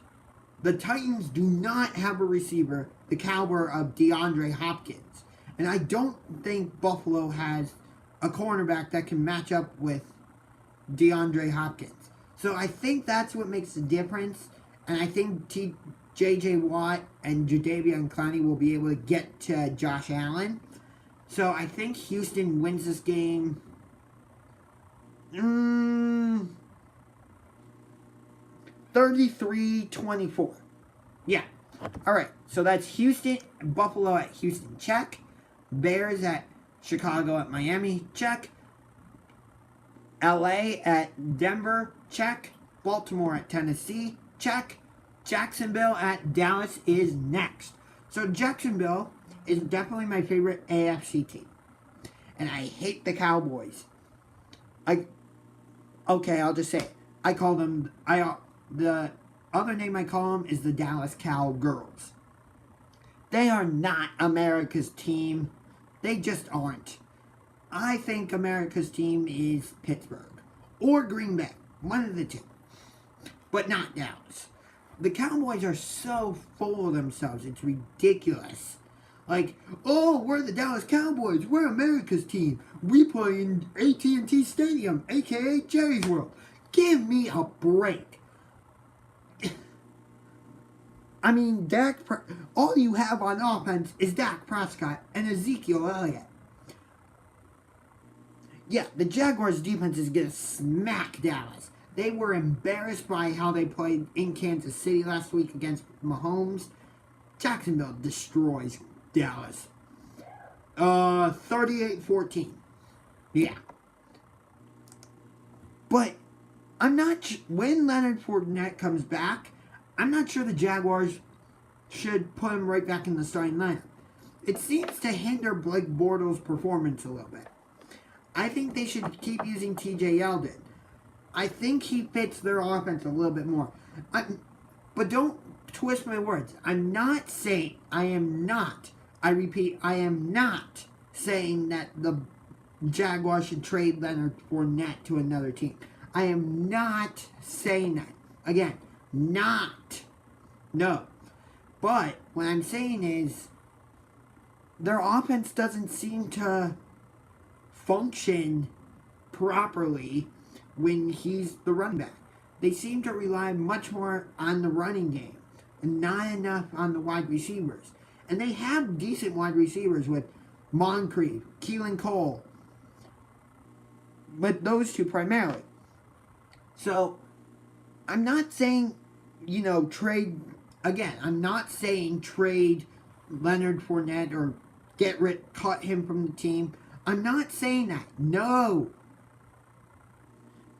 the Titans do not have a receiver the caliber of DeAndre Hopkins. And I don't think Buffalo has a cornerback that can match up with DeAndre Hopkins. So I think that's what makes the difference. And I think J.J. Watt and Jadeveon Clowney will be able to get to Josh Allen. So I think Houston wins this game. 33-24. Yeah. Alright, so that's Houston, Buffalo at Houston, check. Bears at Chicago at Miami, check. LA at Denver, check. Baltimore at Tennessee, check. Jacksonville at Dallas is next. So Jacksonville is definitely my favorite AFC team. And I hate the Cowboys. I'll just say it. I call them, the other name I call them is the Dallas Cowgirls. They are not America's team. They just aren't. I think America's team is Pittsburgh or Green Bay. One of the two. But not Dallas. The Cowboys are so full of themselves. It's ridiculous. Like, oh, we're the Dallas Cowboys. We're America's team. We play in AT&T Stadium, a.k.a. Jerry's World. Give me a break. I mean, all you have on offense is Dak Prescott and Ezekiel Elliott. Yeah, the Jaguars' defense is going to smack Dallas. They were embarrassed by how they played in Kansas City last week against Mahomes. Jacksonville destroys Dallas. 38-14. Yeah. But I'm not... when Leonard Fournette comes back, I'm not sure the Jaguars should put him right back in the starting lineup. It seems to hinder Blake Bortles' performance a little bit. I think they should keep using TJ Yeldon. I think he fits their offense a little bit more. But don't twist my words. I'm not saying, I am not, I repeat, I am not saying that the Jaguars should trade Leonard Fournette to another team. I am not saying that. Again, not. No. But what I'm saying is their offense doesn't seem to function properly when he's the running back. They seem to rely much more on the running game and not enough on the wide receivers. And they have decent wide receivers with Moncrief, Keelan Cole, but those two primarily. So, I'm not saying, trade, again, I'm not saying trade Leonard Fournette or cut him from the team. I'm not saying that. No.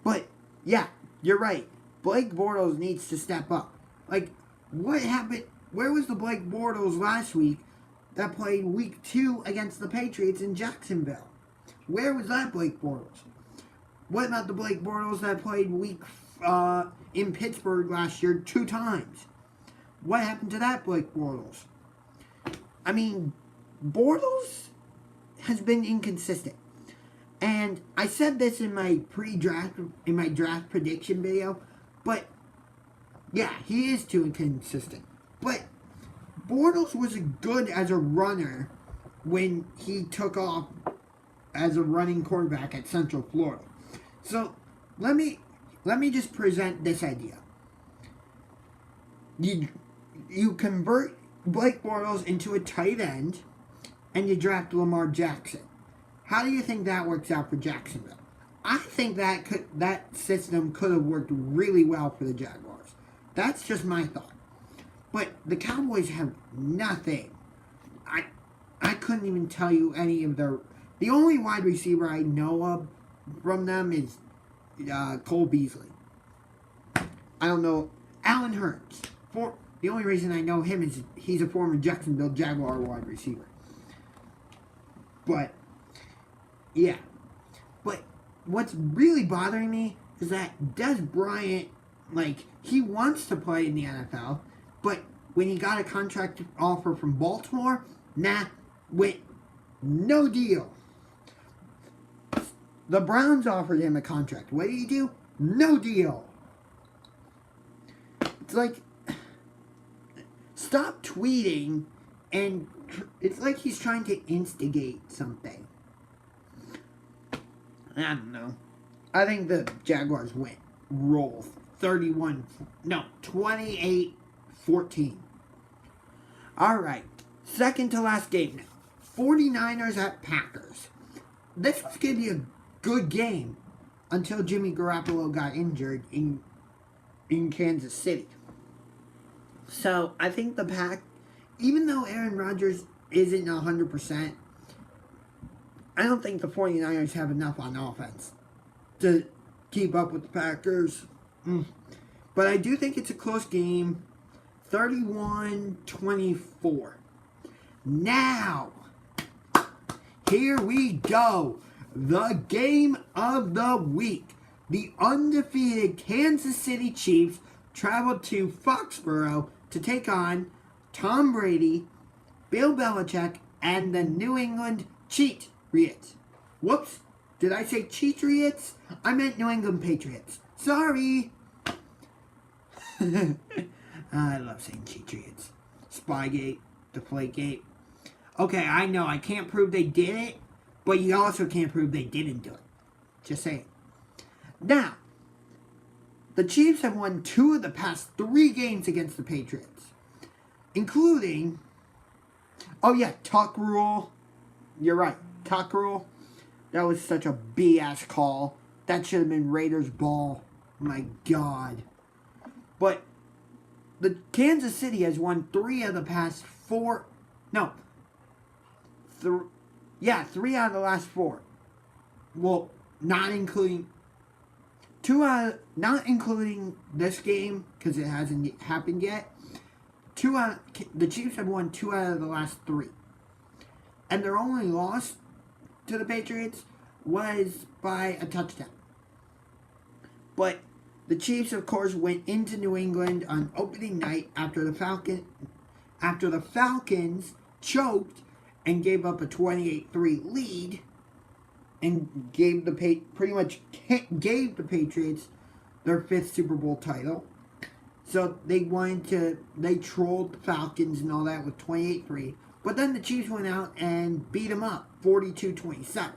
But, yeah, you're right. Blake Bortles needs to step up. Like, what happened? Where was the Blake Bortles last week that played week 2 against the Patriots in Jacksonville? Where was that Blake Bortles? What about the Blake Bortles that played in Pittsburgh last year 2 times? What happened to that Blake Bortles? I mean, Bortles has been inconsistent. And I said this in my draft prediction video, but yeah, he is too inconsistent. But Bortles was good as a runner when he took off as a running quarterback at Central Florida. So let me just present this idea. You convert Blake Bortles into a tight end, and you draft Lamar Jackson. How do you think that works out for Jacksonville? I think that system could have worked really well for the Jaguars. That's just my thought. But the Cowboys have nothing. I couldn't even tell you any of their... The only wide receiver I know of from them is Cole Beasley. I don't know. Allen Hurts. The only reason I know him is he's a former Jacksonville Jaguar wide receiver. But, yeah. But what's really bothering me is that Des Bryant, he wants to play in the NFL, but when he got a contract offer from Baltimore, went no deal. The Browns offered him a contract. What did he do? No deal. It's like, stop tweeting, and it's like he's trying to instigate something. I don't know. I think the Jaguars roll 28-14. Alright, second to last game now. 49ers at Packers. This was going to be a good game until Jimmy Garoppolo got injured in Kansas City. So, I think even though Aaron Rodgers isn't 100%, I don't think the 49ers have enough on offense to keep up with the Packers. But I do think it's a close game. 31-24. Now, here we go. The game of the week. The undefeated Kansas City Chiefs traveled to Foxborough to take on Tom Brady, Bill Belichick, and the New England Patriots. Whoops. Did I say Patriots? I meant New England Patriots. Sorry. I love saying Patriots. Spygate, Deflategate. Okay, I know I can't prove they did it, but you also can't prove they didn't do it. Just saying. Now, the Chiefs have won 2 of the past 3 games against the Patriots, including, tuck rule. You're right, tuck rule. That was such a BS call. That should have been Raiders ball. My God. But the Kansas City has won 3 of the past 4. No. 3 out of the last 4. Well, not including not including this game because it hasn't happened yet. The Chiefs have won 2 out of the last 3, and their only loss to the Patriots was by a touchdown. But the Chiefs, of course, went into New England on opening night after the Falcons choked and gave up a 28-3 lead and gave the pretty much gave the Patriots their 5th Super Bowl title. So they trolled the Falcons and all that with 28-3. But then the Chiefs went out and beat them up 42-27.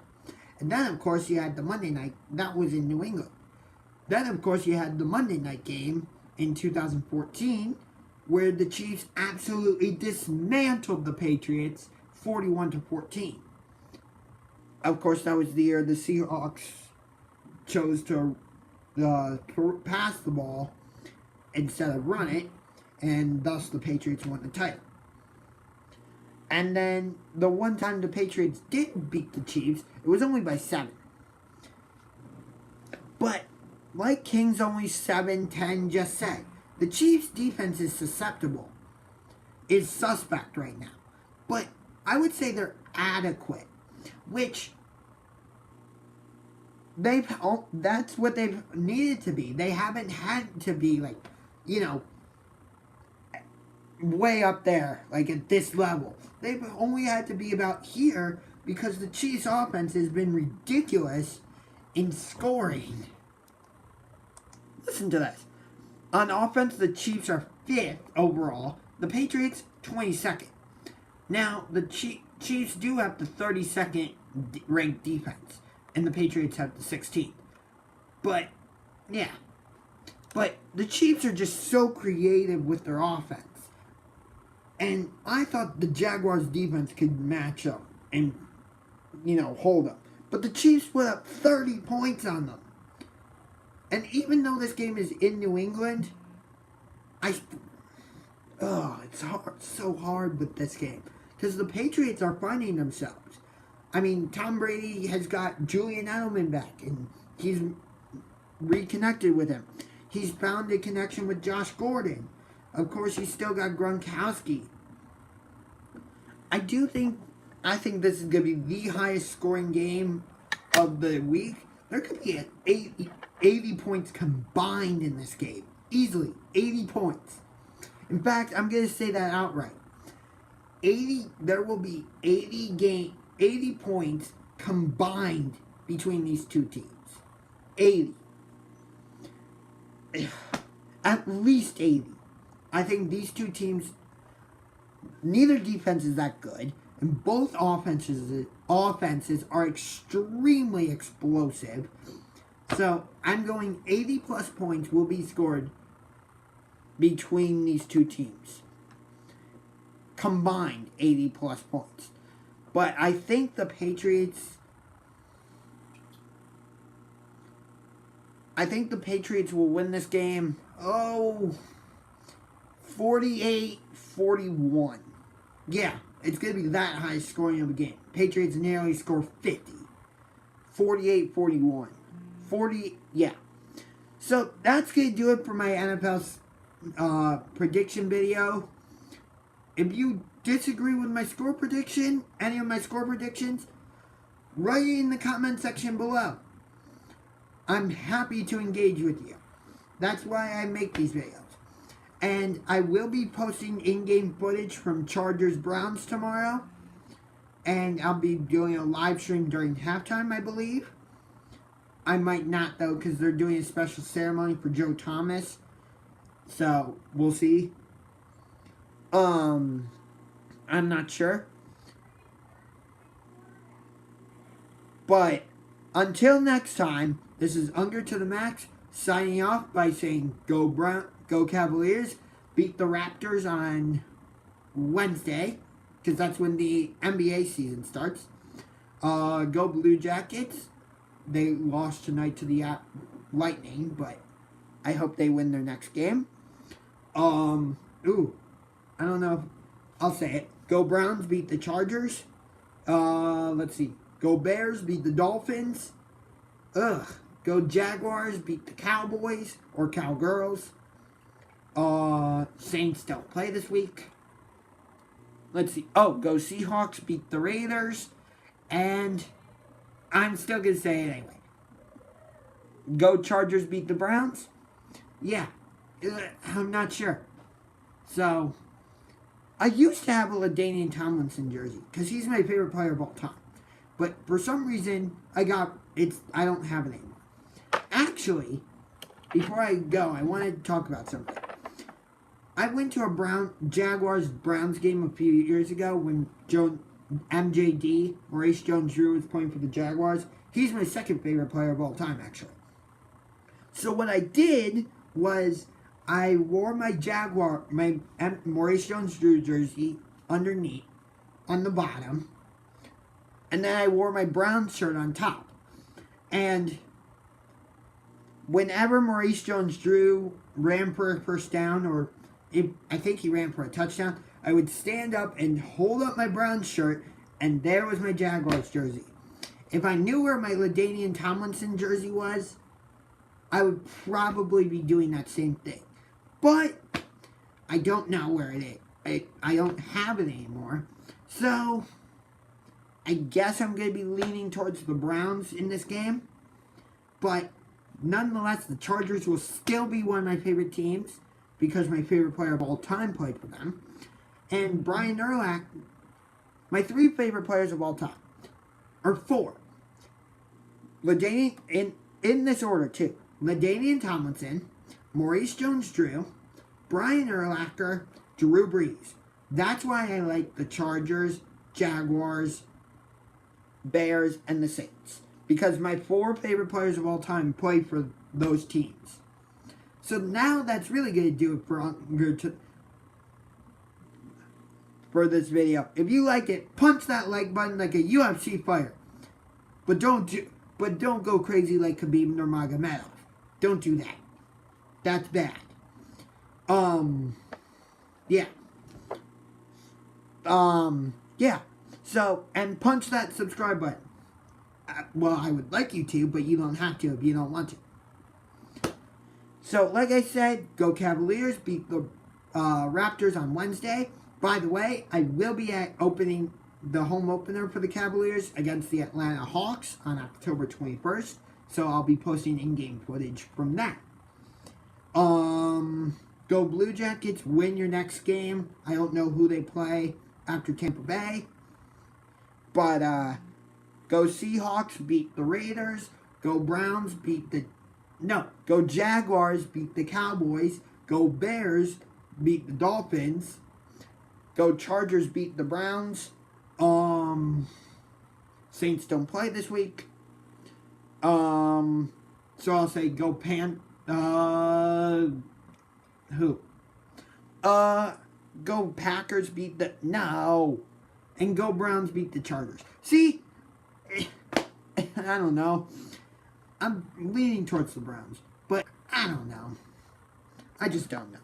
And then, of course, you had the Monday night. That was in New England. Then, of course, you had the Monday night game in 2014 where the Chiefs absolutely dismantled the Patriots 41-14. Of course, that was the year the Seahawks chose to pass the ball instead of run it, and thus the Patriots won the title. And then the one time the Patriots did beat the Chiefs, it was only by 7. But like King's Only 7-10 just said, the Chiefs' defense is susceptible, is suspect right now. But I would say they're adequate, which that's what they've needed to be. They haven't had to be like, way up there, like at this level. They've only had to be about here because the Chiefs' offense has been ridiculous in scoring. Listen to this. On offense, the Chiefs are 5th overall. The Patriots, 22nd. Now, the Chiefs do have the 32nd ranked defense, and the Patriots have the 16th. But, yeah. But the Chiefs are just so creative with their offense. And I thought the Jaguars' defense could match up and, hold them. But the Chiefs put up 30 points on them. And even though this game is in New England, it's hard, so hard with this game. Because the Patriots are finding themselves. I mean, Tom Brady has got Julian Edelman back, and he's reconnected with him. He's found a connection with Josh Gordon. Of course, he's still got Gronkowski. I think this is going to be the highest scoring game of the week. There could be 80 points combined in this game. Easily, 80 points. In fact, I'm going to say that outright. There will be 80 points combined between these two teams. 80. At least 80. I think these two teams, neither defense is that good, and both offenses are extremely explosive. So I'm going 80 plus points will be scored between these two teams. Combined 80 plus points. But I think the Patriots will win this game. 48-41. Yeah, it's going to be that high scoring of a game. Patriots nearly score 50. 48-41. 40, yeah. So that's going to do it for my NFL prediction video. If you disagree with my score prediction, any of my score predictions, write it in the comment section below. I'm happy to engage with you. That's why I make these videos. And I will be posting in-game footage from Chargers-Browns tomorrow. And I'll be doing a live stream during halftime, I believe. I might not, though, because they're doing a special ceremony for Joe Thomas. So, we'll see. I'm not sure. But, until next time, this is UngarToTheMax signing off by saying go Cavaliers, beat the Raptors on Wednesday, because that's when the NBA season starts. Go Blue Jackets. They lost tonight to the Lightning, but I hope they win their next game. I don't know. I'll say it. Go Browns, beat the Chargers. Let's see. Go Bears, beat the Dolphins. Go Jaguars, beat the Cowboys or Cowgirls. Saints don't play this week. Let's see. Go Seahawks, beat the Raiders. And I'm still going to say it anyway. Go Chargers, beat the Browns. Yeah. I'm not sure. So, I used to have a LaDainian Tomlinson jersey because he's my favorite player of all time. But for some reason, I don't have it anymore. Actually, before I go, I wanted to talk about something. I went to a Jaguars-Browns game a few years ago when MJD, Maurice Jones-Drew, was playing for the Jaguars. He's my second favorite player of all time, actually. So what I did was I wore my Maurice Jones-Drew jersey underneath, on the bottom, and then I wore my Browns shirt on top. And whenever Maurice Jones-Drew ran for a first down, or I think he ran for a touchdown, I would stand up and hold up my Browns shirt, and there was my Jaguars jersey. If I knew where my LaDainian Tomlinson jersey was, I would probably be doing that same thing. But I don't know where it is. I don't have it anymore. So I guess I'm going to be leaning towards the Browns in this game. But nonetheless, the Chargers will still be one of my favorite teams because my favorite player of all time played for them. And Brian Urlacher, my three favorite players of all time are four. LaDainian, in this order too. LaDainian Tomlinson, Maurice Jones-Drew, Brian Urlacher, Drew Brees. That's why I like the Chargers, Jaguars, Bears, and the Saints. Because my four favorite players of all time play for those teams. So now that's really going to do it for this video. If you like it, punch that like button like a UFC fighter. But don't go crazy like Khabib Nurmagomedov. Don't do that. That's bad. Yeah. Yeah. So, and punch that subscribe button. Well, I would like you to, but you don't have to if you don't want to. So, like I said, go Cavaliers, beat the Raptors on Wednesday. By the way, I will be opening the home opener for the Cavaliers against the Atlanta Hawks on October 21st. So, I'll be posting in-game footage from that. Go Blue Jackets, win your next game. I don't know who they play after Tampa Bay. But, go Seahawks, beat the Raiders. Go Browns, go Jaguars, beat the Cowboys. Go Bears, beat the Dolphins. Go Chargers, beat the Browns. Saints don't play this week. So I'll say go go Packers, beat the... No. And go Browns, beat the Chargers. See? I don't know. I'm leaning towards the Browns. But I don't know. I just don't know.